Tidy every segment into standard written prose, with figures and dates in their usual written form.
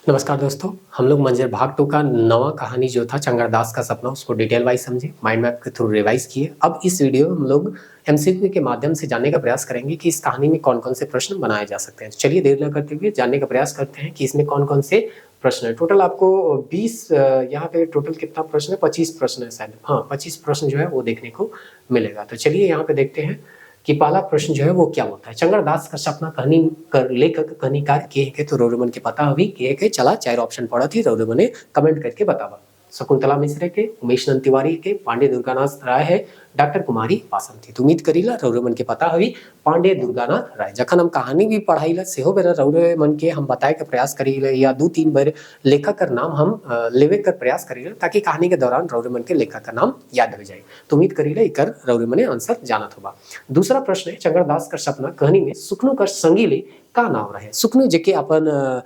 नमस्कार दोस्तों, हम लोग मंजर भाग 2 का नवा कहानी जो था चंगरदास का सपना उसको डिटेल वाइज समझे, माइंड मैप के थ्रू रिवाइज किए। अब इस वीडियो में हम लोग एमसीक्यू के माध्यम से जानने का प्रयास करेंगे कि इस कहानी में कौन-कौन से प्रश्न बनाए जा सकते हैं। तो चलिए देर न करते हुए जानने का प्रयास करते हैं कि इसमें कौन-कौन से प्रश्न हैं। टोटल आपको 20 यहाँ पे टोटल कितना प्रश्न है? 25 प्रश्न है शायद। हाँ, 25 प्रश्न जो है वो देखने को मिलेगा। तो चलिए यहाँ पे देखते हैं कि पहला प्रश्न जो है वो क्या होता है। चंगरदास का सपना कहानी कर लेखक कहानीकार के है तो रौरे मन के पता हवी के चला 4 ऑप्शन पड़ा थी रौरे मने कमेंट करके बतावा। शकुंतला मिश्र के, उमेश नंद तिवारी के, पांडे दुर्गानाथ राय है, डॉक्टर कुमारी वासंती। तो उम्मीद करीला रौरे मन के पता हवी पांडे दुर्गानाथ राय। जखन हम कहानी भी पढ़ाईला सेहो बेरा रौरे मन के हम बताए के प्रयास करीले या 2-3 बार लेखक का नाम हम लेवे कर प्रयास करीले ताकि कहानी के दौरान रौरे मन के लेखक का नाम याद हो जाए। तो उम्मीद करीले इकर रौरे मने आंसर जानत होगा। दूसरा प्रश्न है चंगरदास का सपना कहानी में सुखनू कर संगीले का नाम रहे। सुखनू जेके अपन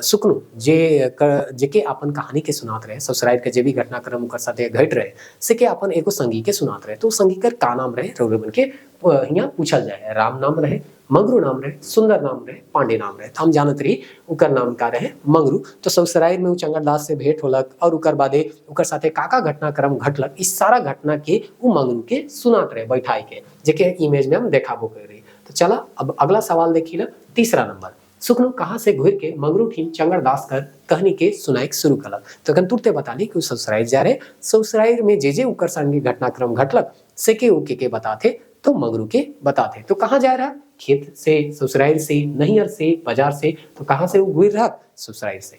सुखनू जेके अपन कहानी के सुनात रहे, ससुराल के जे भी घटनाक्रम ओकर साथे घट रहे से के अपन एगो संगी के सुनात रहे। तो संगी कर का नाम रहे रौरे मन के हियां पूछल जाए। राम नाम रहे, मंगरू नाम रहे, सुंदर नाम रहे, पांडे नाम रहे। तो हम जानत रही उकर नाम का रहे मंगरू। तो ससुराल में चंगरदास से भेंट होलक और उकर बादे उकर साथे काका घटनाक्रम घटलक, इस सारा घटना के वो मंगरू के सुनात रहे बैठाई के, जेके इमेज में हम देखाबो कर रही। तो चला अब अगला सवाल देखिए, तीसरा नंबर। सुखनू कहाँ से घुर के मंगरू थी चंगरदास कर कहानी के सुनाई शुरू कलक। तो अखन तुरते बता ली कि ससुराल जा रहे, ससुराल में जे उकर संगे घटनाक्रम घटलक से के बताते तो मंगरू के बताते। तो कहाँ जा रहा? खेत से, ससुराल से, नैहर से, बाजार से। तो कहाँ से वो घुर रहा? ससुराल से।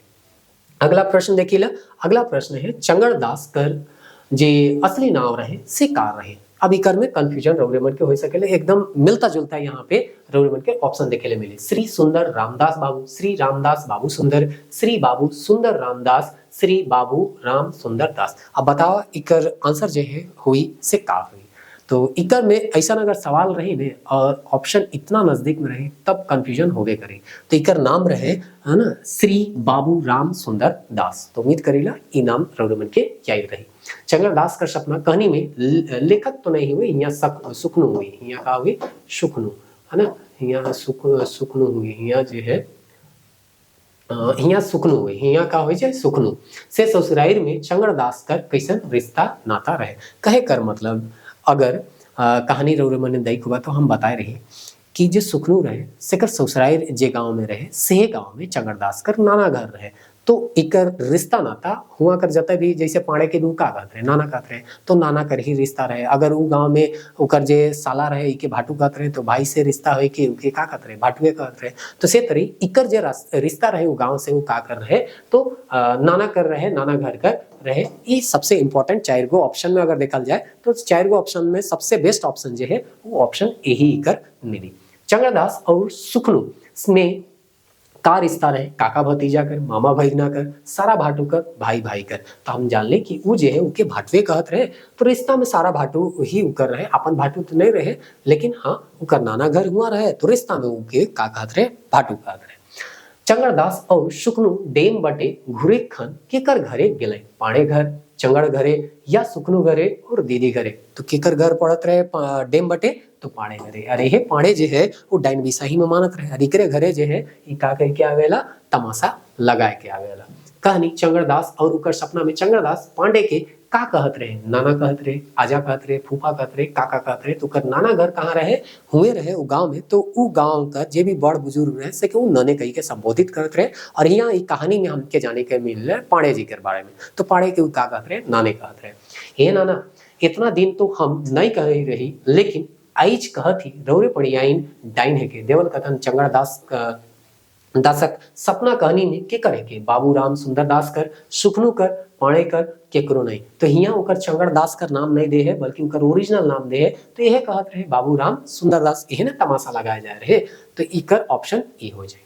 अगला प्रश्न देखिए, अगला प्रश्न है चंगरदास कर जे असली नाम रहे से का रहे। अब इकर में कंफ्यूजन रौरे मन के हो सकेले, एकदम मिलता जुलता यहाँ पे रौरे मन के ऑप्शन देखेले मिले। श्री सुंदर रामदास बाबू, श्री रामदास बाबू सुंदर, श्री बाबू सुंदर रामदास, श्री बाबू राम सुंदर दास। अब बताओ इकर आंसर जो है हुई से का हुई। तो इकर में ऐसा अगर सवाल रही ने और ऑप्शन इतना नजदीक में रहे तब कंफ्यूजन होवे करे। तो इकर नाम रहे है ना श्री बाबू राम सुंदर दास। तो उम्मीद करीला ई नाम रौरे मन के याद रही। चंगरदास का सपना कहानी में लेखक तो नहीं हुई, यहाँ सुखनू हुई, यहाँ का हुई सुखनू, है ना, यहाँ सुखनू हुई, यहाँ जो है हिया सुखनू हुई, हिया का होई सुखनू से ससुराल में चंगरदास कर कैसन रिश्ता नाता रहे। कहे कर मतलब अगर कहानी रौरे मने दैक हुआ तो हम बताए रही कि जो सुखनू रहे से कर ससुराल जे गांव में रहे से गांव में चंगरदास कर नाना घर रहे। तो इकर रिश्ता नाता हुआ कर जाता भी जैसे पाड़े के दू का कहत रहे, नाना कहत रहे, तो नाना कर ही रिश्ता रहे। अगर वो गांव में उकर जे साला रहे इके भाटू कहत रहे तो भाई से रिश्ता हो के उके का कहत रहे, भाटुए कहत रहे। तो से तरी इकर जे रिश्ता रहे वो गांव से वो का कर रहे तो नाना कर रहे, नाना घर कर रहे। ये सबसे इंपॉर्टेंट 4 गो ऑप्शन में अगर देखल जाए तो 4 गो ऑप्शन में सबसे बेस्ट ऑप्शन जो है वो ऑप्शन यही इकर मिली। चंगरदास और सुखनू में का रिश्ता रहे, काका भतीजा कर, मामा भैगना कर, सारा भाटू कर, भाई भाई कर। तो हम जान ले कि वो जो है उके भाटुए कहत रहे। तो रिश्ता में सारा भाटू ही उकर रहे, अपन भाटू तो नहीं रहे लेकिन हाँ उकर नाना घर हुआ रहे तो रिश्ता में उके का कहत रहे, भाटू कहत रहे। चंगरदास और सुखनू डेम बटे घुरे खन केकर घरे गेले, पाड़े घर, चंगड़ घरे या सुखनू घरे और दीदी घरे। तो केकर घर पड़त रहे डेम बटे तो पाड़े घरे। अरे हे पाड़े जे है वो डाइन विसाही में मानत रहे, अरिकरे घरे जे है ई का कह के आवेला तमाशा लगाए के आवेला। कहानी चंगरदास और उकर सपना में चंगरदास पांडे के का कहत रहे, नाना कहत रहे, आजा कहत रहे, फूफा कहत रहे, काका कहत रहे। तो कर नाना घर कहाँ रहे हुए रहे वो गांव में। तो वो गांव का जे भी बड़ बुजुर्ग रहे से वो नने कही के संबोधित करत रहे। और यहाँ ई कहानी में हमके जाने के मिल रहे पाड़े जी के बारे में। तो पाड़े के का कहत रहे, नाने कहत रहे, हे नाना इतना दिन तो हम नहीं कह रही लेकिन आइज कहत ही रौरे पड़ियाइन डाइन है के। देवल कथन चंगरदास दासक सपना कहानी में के करे के बाबू राम सुंदर दास कर, सुखनू कर, पाड़े कर, केकरो नहीं। तो हिया उकर चंगरदास कर नाम नहीं दे है बल्कि उकर ओरिजिनल नाम दे है। तो यह कहत रहे बाबू राम सुंदर दास, यह ना तमाशा लगाया जा रहे। तो इकर ऑप्शन ए हो जाए।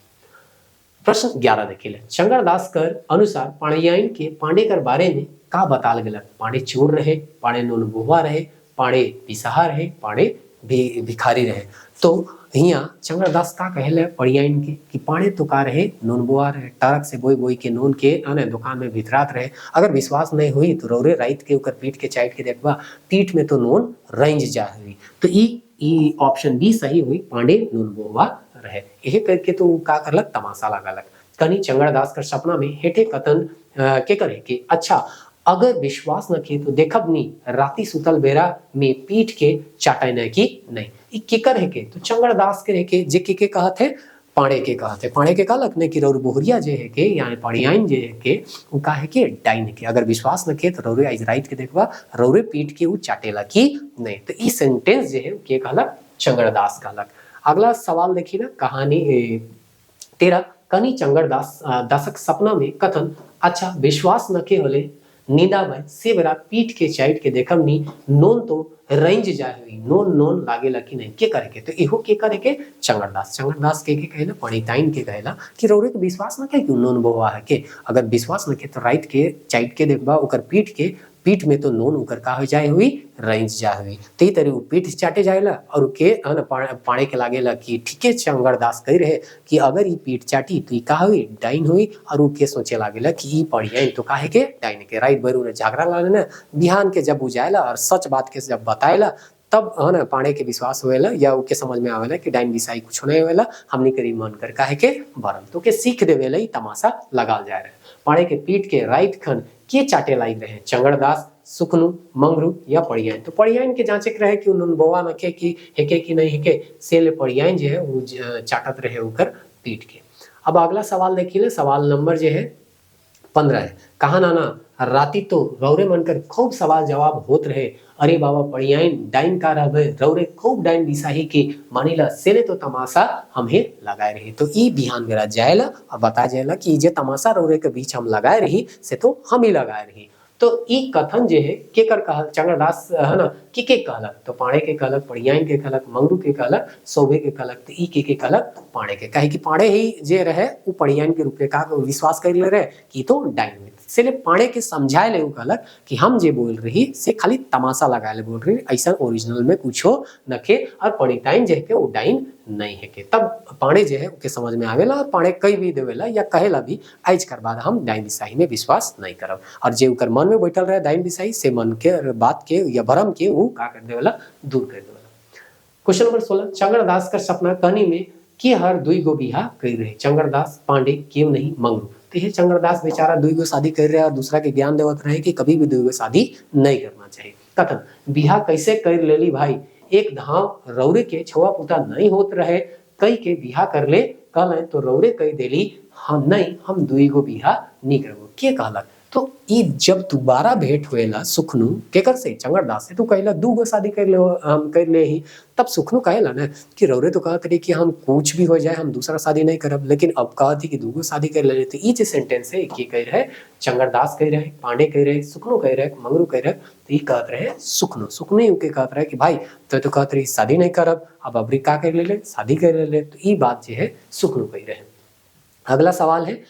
प्रश्न 11 देखिए, चंगरदास कर अनुसार पाड़ियाइन के पांडे कर बारे में का बताल गलत। पांडे चोर रहे, पांडे नोनबुआ रहे, पांडे पिसाहा रहे, पांडे भिखारी रहे। तो हिया चंगरदास का कहले पड़ियाइन के कि पाड़े तो का रहे नोनबुआ रहे, टरक से बोई बोई के नोन के आने दुकान में भितरात रहे। अगर विश्वास नहीं हुई तो रौरे राइत के उकर पीठ के चाइट के देखबा, पीठ में तो नोन रेंज जा हुई। तो ई ऑप्शन बी सही हुई, पांडे नोनबुआ रहे। यही करके तो का करलक तमाशा लगालक। कनी चंगड़दास कर सपना में हेठे कथन के करे कि अच्छा अगर विश्वास न किए तो देखब नी राती सुतल बेरा में पीठ के चाटे न की नहीं ई केकर है के तो चंगड़दास के के जे के कहत है पाड़े के कहते पाड़े के कहलक ने कि रौर बोहरिया जे है के यानी पड़ियाइन जे है के उ का है के डाइन के अगर विश्वास न के तो रौरे आइज राइट के देखबा रौरे पीठ के उ चाटेला की नहीं तो ई सेंटेंस जे है के कहलक चंगड़दास कहलक। अगला सवाल देखिए ना कहानी 13 कनी चंगड़दास दासक सपना में कथन अच्छा विश्वास न के होले नींदा में से बेरा पीठ के चाइट के देखम नी नोन तो रेंज जाए हुई नोन नोन लागे लकी नहीं के करे के तो इहो के करे के चंगड़दास के कहला पणिताइन के कहला कि रौरे के विश्वास न के नोन बोवा है के अगर विश्वास न के तो राइट के चाइट के देखबा ओकर पीठ में तो नोन उकर का हो जाए हुई रेंज जा हुई ते तरी उ पीठ चाटे जाएला और के पाड़े के लागेला कि ठीके चंगड़दास कह रहे कि अगर ई पीठ चाटी तो ई का हुई डाइन हुई और उ के सोचे लागेला कि ई पढ़िया तो काहे के डाइन के राइट बरू ने झगड़ा लाने ना बिहान के जब बुझाएला और सच बात के जब बताएला तब है ना पाड़े के विश्वास होएला या उके समझ में आवेला कि डाइन विसाई कुछ नहीं होएला हमनी करी मन कर काहे के बरम तो के सीख देवेला ई तमाशा लगाल जाए रहे पाड़े के पीठ के राइट खन के चाटे लाइक रहे चंगड़दास सुखनु मंगरू या पड़ियाइन तो पड़ियाइन के जांचे रहे कि उन्होंने बोवा न के कि हेके कि नहीं हेके से ले पड़ियाइन जो है वो चाटत रहे उकर पीठ के। अब अगला सवाल देखिए सवाल नंबर जो है 15 है कहा नाना राती तो रौरे मनकर खूब सवाल जवाब होत रहे अरे बाबा पड़ियाइन डाइन का रहे रौरे खूब डाइन बिसाही की मानिला सेले तो तमाशा हमें लगाए रही तो ई बिहान मेरा जाएला और बता जाएला कि जे तमाशा रौरे के बीच हम लगाए रही से तो हम ही लगाए रही तो ई कथन जे है के कर कहल चंगड़दास है ना के कहलक तो पाड़े के कहलक पड़ियाइन के कहलक मंगरू के कहलक सौभे के कहलक तो ई के कहलक पाड़े के कहे कि पाड़े ही जे रहे वो पड़ियाइन के रूप में का विश्वास कर ले रहे कि तो डाइन में इसलिए पाड़े के समझाए ले कहलक कि हम जे बोल रही से खाली तमाशा लगाए ले बोल रही ऐसा ओरिजिनल में कुछो नखे और पड़िताइन जे के वो डाइन नहीं है के तब पाड़े जे है उके समझ में आवेला और पाड़े कई भी देवेला या कहेला भी आज कर बाद हम डाइन बिसाही में विश्वास नहीं करब और जे उकर मन में बैठल रहे डाइन बिसाही से मन के बात के या भरम के वो का कर देवेला दूर कर देवेला। क्वेश्चन नंबर 16 चंगड़दास का सपना कहानी में कि हर दुई गो बिहा कर रहे चंगड़दास पांडे क्यों नहीं मंगरू तो ये चंगड़दास बेचारा दुई गो शादी कर रहे और दूसरा के ज्ञान देवत रहे कि कभी भी दुई गो शादी नहीं करना चाहिए। कथन बिहा कैसे कर लेली भाई एक धाम रौरे के छुआ पुता नहीं होत रहे कई के बिहा कर ले कहले तो रौरे कह देली हम नहीं हम दुई गो बिहा नहीं करबो के कहलक तो ई जब दोबारा भेंट होएला सुखनु केकर से चंगड़दास से तू कहला दू गो शादी कर ले हम कर ले ही तब सुखनु कहेला ना कि रौरे तो कहत रही कि हम कुछ भी हो जाए हम दूसरा शादी नहीं करब लेकिन अब कहत कि दू गो शादी कर ले तो ई जे सेंटेंस है के कह रहे चंगड़दास कह रहे पांडे कह रहे सुखनु कह रहे मंगरू कह रहे तो ई कहत रहे सुखनु ही के कहत रहे कि भाई तो कहत रही शादी नहीं करब अब अबरी का कर ले शादी कर ले तो ई बात जो है सुखनु कह रहे। अगला सवाल है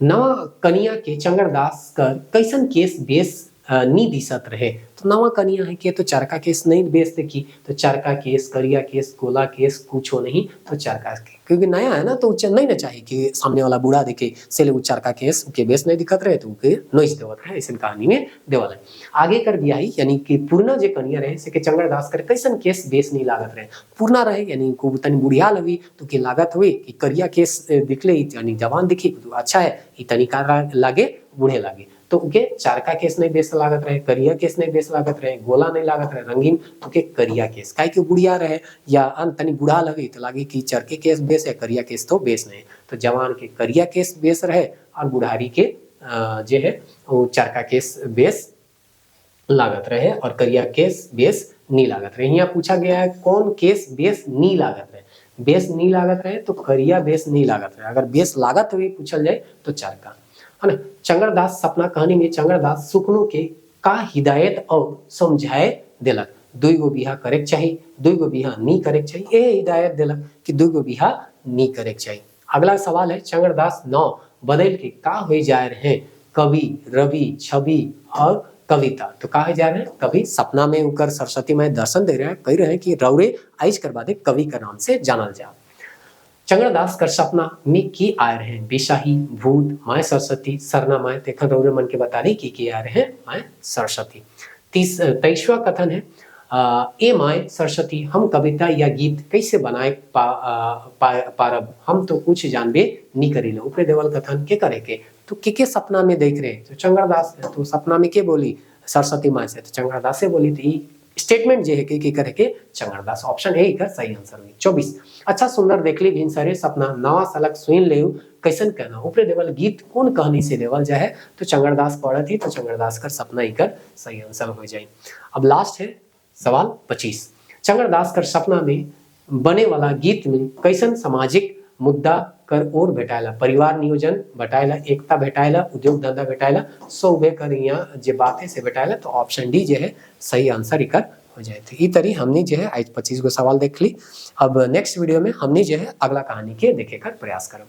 नवा कनिया के चंगड़दास कर कैसन केस बेस नी दिसत रहे तो नवा कनिया है के तो चरका केस नहीं बेस देखी तो चरका केस करिया केस गोला केस कुछ हो नहीं तो चरका क्योंकि नया है ना तो नहीं ना चाहिए कि सामने वाला बूढ़ा देखे से ले चरका केस के बेस नहीं दिखत रहे तो उके नोइस देवत रहे ऐसे कहानी में देवल है। आगे कर बियाही यानी कि पूर्णा जे कनिया रहे से के चंगड़दास कर कैसन केस बेस नहीं लागत रहे पूर्णा रहे यानी को तनी बुढ़िया लगी तो के लागत हुई कि करिया केस दिखले यानी जवान दिखी तो अच्छा है ई तनिका लागे बूढ़े लागे तो उके चारका केस नहीं बेस लागत रहे करिया केस नहीं बेस लागत रहे गोला नहीं लागत रहे रंगीन तो के करिया केस काहे के बुढ़िया रहे या तनी बूढ़ा लगे तो लागे कि चरके केस बेस है करिया केस तो बेस नहीं तो जवान के करिया केस बेस रहे और बुढ़ारी के जे है वो चरका केस बेस लागत रहे और करिया केस बेस नी लागत रहे। यहाँ पूछा गया है कौन केस बेस नी लागत रहे बेस नी लागत रहे तो करिया बेस नी लागत रहे अगर बेस लागत हुई पूछल जाए तो चरका है ना। चंगड़दास सपना कहानी में चंगड़दास सुखनु के का हिदायत और समझाए दिलक दुई गो बिहा करे चाहिए दुई गो बिहा नी करे चाहिए ये हिदायत दिलक कि दुई गो बिहा नी करे चाहिए। अगला सवाल है चंगड़दास 9 बदल के का हो जा रहे हैं कवि रवि छवि और कविता तो कहा जा रहे हैं कवि सपना में उकर सरस्वती में दर्शन दे रहे हैं कह रहे हैं कि रौरे आइज करवा दे कवि का नाम से जानल जा। चंगड़दास कर सपना में की आए रहे बिशाही भूत माय सरस्वती सरना माय देखा रौरे मन के बता रही की आए रहे माय सरस्वती। 23वां कथन है ए माय सरस्वती हम कविता या गीत कैसे बनाए पारब हम तो कुछ जानबे नहीं करी लो। ऊपरे देवल कथन के करे के तो के सपना में देख रहे तो चंगरदास तो सपना में के बोली सरस्वती माँ से तो चंगरदास से बोली थी स्टेटमेंट जे है के करे के चंगरदास ऑप्शन ए का सही आंसर हुई। 24 अच्छा सुंदर देखली भिन सरे सपना नवा सलक सुन ले कैसन कहना ऊपरे देवल गीत कौन कहानी से लेवल जाए तो चंगरदास पढ़त ही तो चंगरदास कर सपना ही कर सही आंसर हो जाए। अब लास्ट है सवाल 25 चंगरदास कर सपना में बने वाला गीत में कैसन सामाजिक मुद्दा कर और भेटायला परिवार नियोजन भेटायला एकता भेटायला उद्योग धंधा भेटायला सौबे कर यहाँ जे बातें से भेटायला तो ऑप्शन डी जो है सही आंसर इकर हो जाए। तो तरी हमने जो है आज 25 गो सवाल देख ली। अब नेक्स्ट वीडियो में हमने जो है अगला कहानी के देखे कर प्रयास करें।